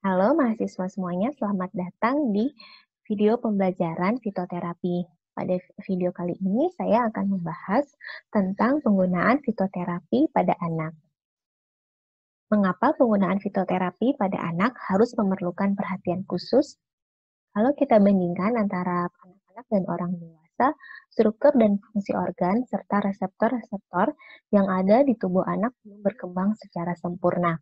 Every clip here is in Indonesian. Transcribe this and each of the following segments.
Halo mahasiswa semuanya, selamat datang di video pembelajaran fitoterapi. Pada video kali ini saya akan membahas tentang penggunaan fitoterapi pada anak. Mengapa penggunaan fitoterapi pada anak harus memerlukan perhatian khusus? Kalau kita bandingkan antara anak-anak dan orang dewasa, struktur dan fungsi organ serta reseptor-reseptor yang ada di tubuh anak belum berkembang secara sempurna.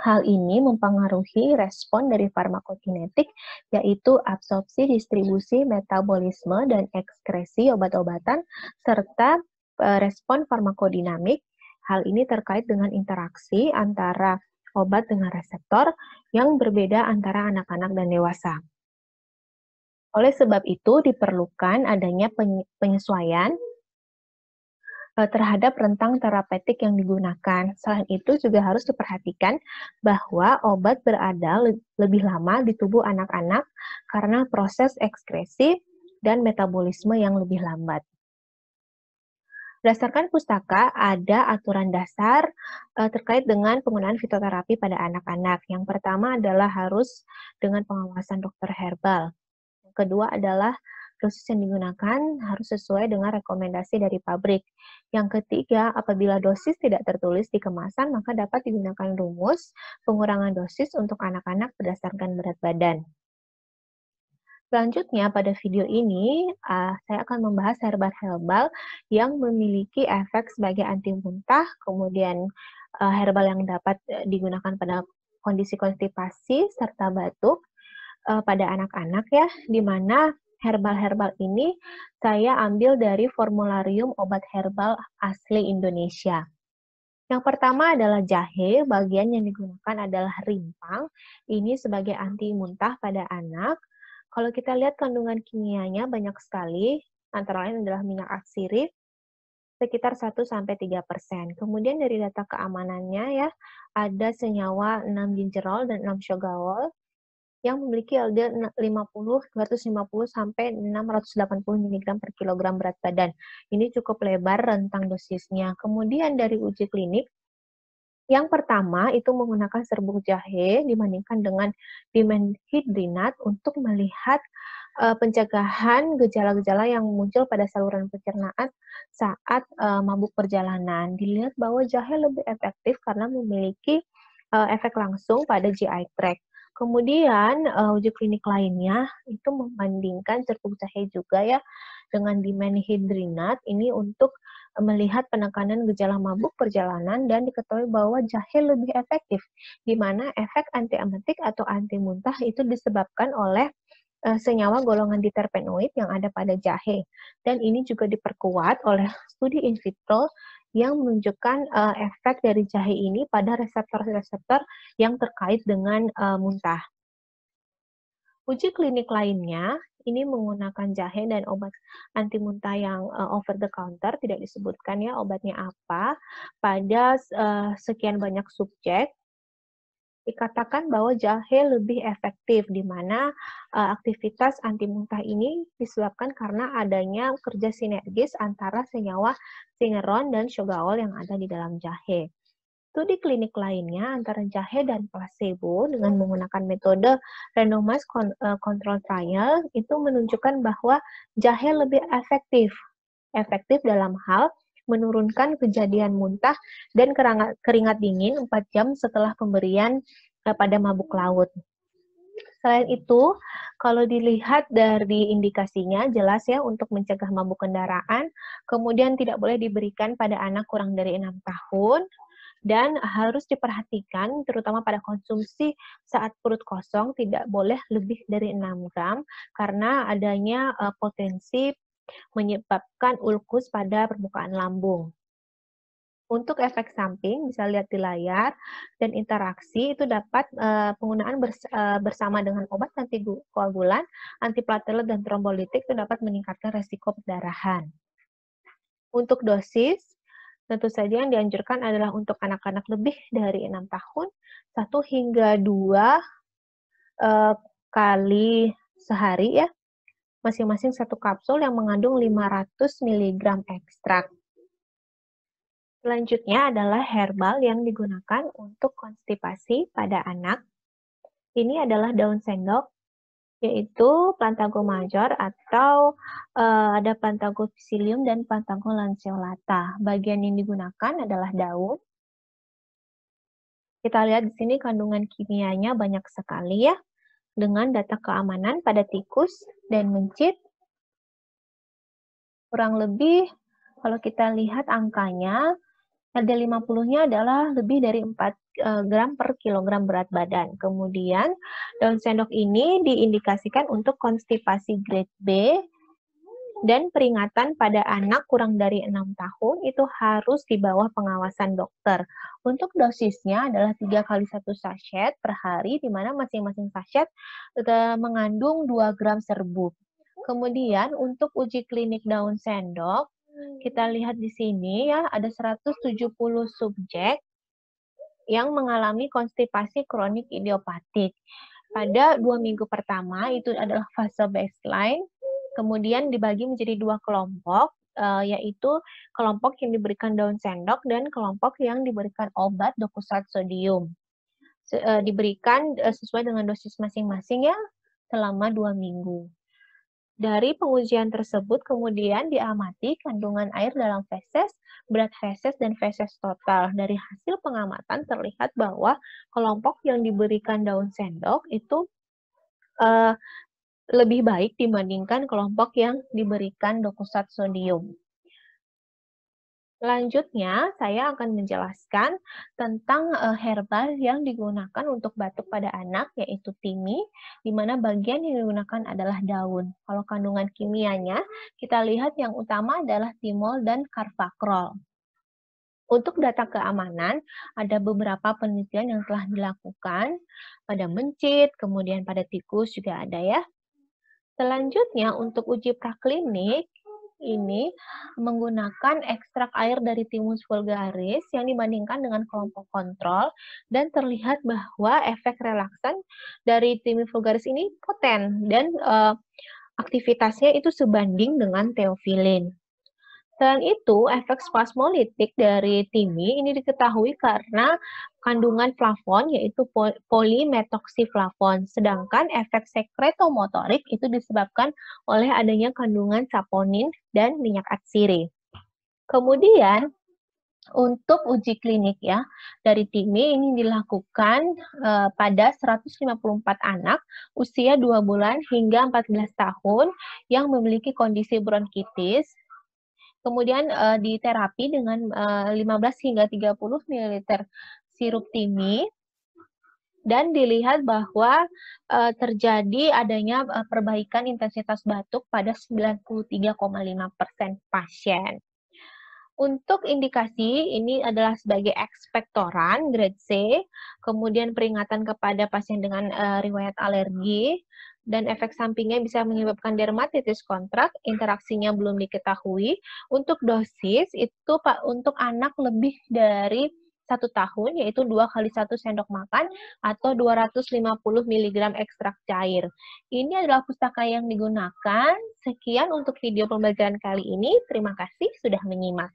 Hal ini mempengaruhi respon dari farmakokinetik, yaitu absorpsi, distribusi, metabolisme, dan ekskresi obat-obatan, serta respon farmakodinamik. Hal ini terkait dengan interaksi antara obat dengan reseptor yang berbeda antara anak-anak dan dewasa. Oleh sebab itu, diperlukan adanya penyesuaian terhadap rentang terapeutik yang digunakan. Selain itu juga harus diperhatikan bahwa obat berada lebih lama di tubuh anak-anak karena proses ekskresi dan metabolisme yang lebih lambat. Berdasarkan pustaka, ada aturan dasar terkait dengan penggunaan fitoterapi pada anak-anak. Yang pertama adalah harus dengan pengawasan dokter herbal. Yang kedua adalah dosis yang digunakan harus sesuai dengan rekomendasi dari pabrik. Yang ketiga, apabila dosis tidak tertulis di kemasan, maka dapat digunakan rumus pengurangan dosis untuk anak-anak berdasarkan berat badan. Selanjutnya, pada video ini, saya akan membahas herbal-herbal yang memiliki efek sebagai anti muntah, kemudian herbal yang dapat digunakan pada kondisi konstipasi serta batuk pada anak-anak ya, di mana herbal-herbal ini saya ambil dari formularium obat herbal asli Indonesia. Yang pertama adalah jahe, bagian yang digunakan adalah rimpang, ini sebagai anti muntah pada anak. Kalau kita lihat kandungan kimianya banyak sekali, antara lain adalah minyak atsiri, sekitar 1-3%. Kemudian dari data keamanannya ya, ada senyawa 6 ginjerol dan 6 syogawol, yang memiliki LD 250 sampai 680 mg per kilogram berat badan. Ini cukup lebar rentang dosisnya. Kemudian dari uji klinik, yang pertama itu menggunakan serbuk jahe dibandingkan dengan dimenhidrinat untuk melihat pencegahan gejala-gejala yang muncul pada saluran pencernaan saat mabuk perjalanan. Dilihat bahwa jahe lebih efektif karena memiliki efek langsung pada GI tract. Kemudian uji klinik lainnya itu membandingkan serbuk jahe juga ya dengan dimenhidrinat ini untuk melihat penekanan gejala mabuk perjalanan dan diketahui bahwa jahe lebih efektif, di mana efek antiemetik atau anti muntah itu disebabkan oleh senyawa golongan diterpenoid yang ada pada jahe. Dan ini juga diperkuat oleh studi in vitro yang menunjukkan efek dari jahe ini pada reseptor-reseptor yang terkait dengan muntah. Uji klinik lainnya, ini menggunakan jahe dan obat anti muntah yang over the counter, tidak disebutkan ya obatnya apa, pada sekian banyak subjek. Dikatakan bahwa jahe lebih efektif, di mana aktivitas anti muntah ini disebabkan karena adanya kerja sinergis antara senyawa singeron dan syogawol yang ada di dalam jahe. Studi klinik lainnya antara jahe dan placebo dengan menggunakan metode randomized control trial itu menunjukkan bahwa jahe lebih efektif. Efektif dalam hal menurunkan kejadian muntah dan keringat dingin 4 jam setelah pemberian pada mabuk laut. Selain itu, kalau dilihat dari indikasinya, jelas ya untuk mencegah mabuk kendaraan, kemudian tidak boleh diberikan pada anak kurang dari 6 tahun, dan harus diperhatikan terutama pada konsumsi saat perut kosong tidak boleh lebih dari 6 gram karena adanya potensi menyebabkan ulkus pada permukaan lambung. Untuk efek samping bisa lihat di layar dan interaksi itu dapat penggunaan bersama dengan obat antikoagulan, antiplatelet dan trombolitik itu dapat meningkatkan resiko perdarahan. Untuk dosis, tentu saja yang dianjurkan adalah untuk anak-anak lebih dari 6 tahun, 1 hingga 2 kali sehari ya, masing-masing 1 kapsul yang mengandung 500 mg ekstrak. Selanjutnya adalah herbal yang digunakan untuk konstipasi pada anak. Ini adalah daun sendok, yaitu Plantago major atau ada Plantago psyllium dan Plantago lanceolata. Bagian yang digunakan adalah daun. Kita lihat di sini kandungan kimianya banyak sekali ya, dengan data keamanan pada tikus dan mencit. Kurang lebih kalau kita lihat angkanya, LD50-nya adalah lebih dari 4 gram per kilogram berat badan. Kemudian daun sendok ini diindikasikan untuk konstipasi grade B dan peringatan pada anak kurang dari 6 tahun itu harus di bawah pengawasan dokter. Untuk dosisnya adalah 3 kali 1 sachet per hari, di mana masing-masing sachet mengandung 2 gram serbuk. Kemudian untuk uji klinik daun sendok, kita lihat di sini ya, ada 170 subjek yang mengalami konstipasi kronik idiopatik. Pada 2 minggu pertama itu adalah fase baseline, kemudian dibagi menjadi 2 kelompok, yaitu kelompok yang diberikan daun sendok dan kelompok yang diberikan obat docusat sodium. Diberikan sesuai dengan dosis masing-masing ya, selama 2 minggu. Dari pengujian tersebut kemudian diamati kandungan air dalam feses, berat feses, dan feses total. Dari hasil pengamatan terlihat bahwa kelompok yang diberikan daun sendok itu lebih baik dibandingkan kelompok yang diberikan docusat sodium. Selanjutnya, saya akan menjelaskan tentang herbal yang digunakan untuk batuk pada anak, yaitu timi, di mana bagian yang digunakan adalah daun. Kalau kandungan kimianya, kita lihat yang utama adalah timol dan carfacrol. Untuk data keamanan, ada beberapa penelitian yang telah dilakukan pada mencit, kemudian pada tikus juga ada ya. Selanjutnya, untuk uji praklinik, ini menggunakan ekstrak air dari Thymus vulgaris yang dibandingkan dengan kelompok kontrol dan terlihat bahwa efek relaksan dari Thymus vulgaris ini poten dan aktivitasnya itu sebanding dengan teofilin. Selain itu, efek spasmolitik dari timi ini diketahui karena kandungan flavon, yaitu polimetoxyflavon, sedangkan efek sekretomotorik itu disebabkan oleh adanya kandungan saponin dan minyak atsiri. Kemudian, untuk uji klinik ya, dari timi ini dilakukan pada 154 anak usia 2 bulan hingga 14 tahun yang memiliki kondisi bronkitis. Kemudian diterapi dengan 15 hingga 30 ml sirup timi dan dilihat bahwa terjadi adanya perbaikan intensitas batuk pada 93,5% pasien. Untuk indikasi, ini adalah sebagai ekspektoran grade C, kemudian peringatan kepada pasien dengan riwayat alergi, dan efek sampingnya bisa menyebabkan dermatitis kontrak, interaksinya belum diketahui. Untuk dosis, itu untuk anak lebih dari 1 tahun, yaitu 2 kali 1 sendok makan atau 250 mg ekstrak cair. Ini adalah pustaka yang digunakan. Sekian untuk video pembelajaran kali ini. Terima kasih sudah menyimak.